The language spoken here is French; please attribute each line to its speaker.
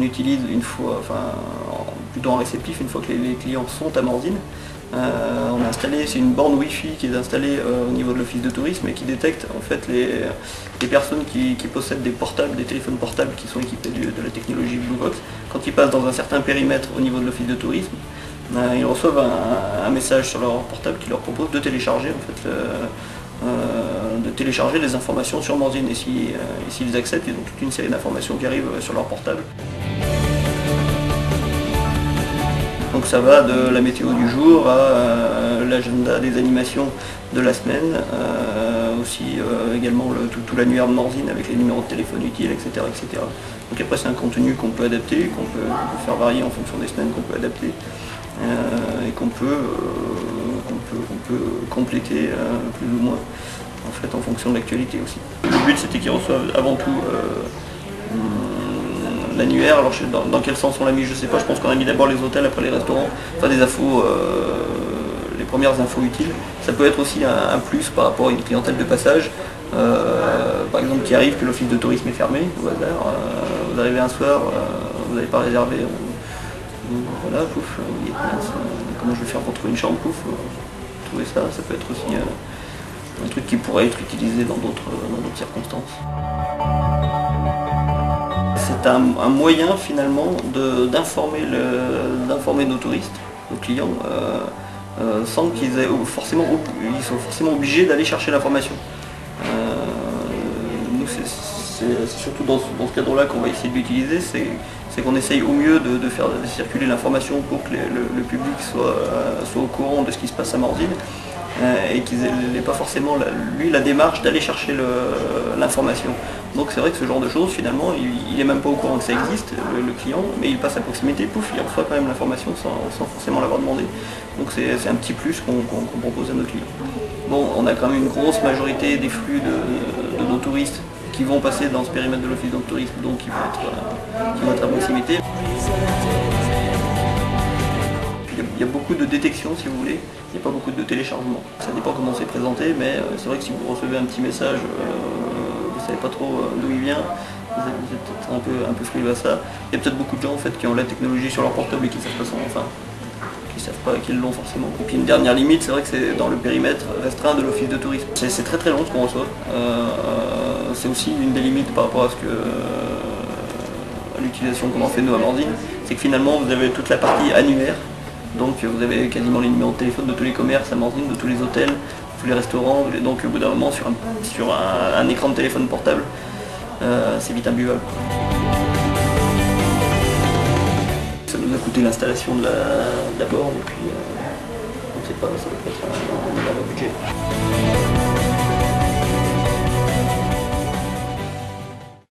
Speaker 1: utilise une fois, plutôt en réceptif, une fois que les clients sont à Morzine. On a installé, c'est une borne Wi-Fi qui est installée au niveau de l'office de tourisme et qui détecte en fait les personnes qui possèdent des portables, des téléphones portables qui sont équipés de la technologie Bluevox. Quand ils passent dans un certain périmètre au niveau de l'office de tourisme, ils reçoivent un message sur leur portable qui leur propose de télécharger des informations sur Morzine. Et s'ils acceptent, ils ont toute une série d'informations qui arrivent sur leur portable. Donc ça va de la météo du jour à l'agenda des animations de la semaine, également tout l'annuaire de Morzine avec les numéros de téléphone utiles, etc. etc. Donc après c'est un contenu qu'on peut adapter, qu'on peut faire varier en fonction des semaines, qu'on peut adapter et qu'on peut compléter plus ou moins en fonction de l'actualité aussi. Le but c'était qu'ils reçoivent avant tout l'annuaire. Alors dans quel sens on l'a mis, je sais pas, je pense qu'on a mis d'abord les hôtels, après les restaurants, enfin des infos, les premières infos utiles. Ça peut être aussi un plus par rapport à une clientèle de passage, par exemple qui arrive que l'office de tourisme est fermé, au hasard, vous arrivez un soir, vous n'avez pas réservé, voilà, pouf, comment je vais faire pour trouver une chambre, pouf, trouver ça peut être aussi un truc qui pourrait être utilisé dans d'autres circonstances. C'est un moyen finalement d'informer nos touristes, nos clients, sans qu'ils soient forcément obligés d'aller chercher l'information. Nous c'est surtout dans ce cadre-là qu'on va essayer de l'utiliser, c'est qu'on essaye au mieux de faire circuler l'information pour que le public soit au courant de ce qui se passe à Morzine. Et qu'ils n'aient pas forcément la démarche d'aller chercher l'information. Donc c'est vrai que ce genre de choses, finalement, il n'est même pas au courant que ça existe, le client, mais il passe à proximité, pouf, il reçoit quand même l'information sans forcément l'avoir demandé. Donc c'est un petit plus qu'on propose à nos clients. Bon, on a quand même une grosse majorité des flux de nos touristes qui vont passer dans ce périmètre de l'office de tourisme, donc qui vont être à proximité. Il y a beaucoup de détection si vous voulez, il n'y a pas beaucoup de téléchargement. Ça dépend comment c'est présenté, mais c'est vrai que si vous recevez un petit message, vous ne savez pas trop d'où il vient, vous êtes peut-être un peu frileux à ça. Il y a peut-être beaucoup de gens en fait, qui ont la technologie sur leur portable et qui ne savent pas qu'ils l'ont forcément. Et puis une dernière limite, c'est vrai que c'est dans le périmètre restreint de l'office de tourisme. C'est très très long ce qu'on reçoit. C'est aussi une des limites par rapport à l'utilisation qu'on en fait nous à Morzine, c'est que finalement vous avez toute la partie annuaire. Donc vous avez quasiment les numéros de téléphone de tous les commerces à Morzine, de tous les hôtels, tous les restaurants. Donc au bout d'un moment, sur un écran de téléphone portable, c'est vite imbuvable. Ça nous a coûté l'installation de la borne et puis on ne sait pas, ça doit être un budget.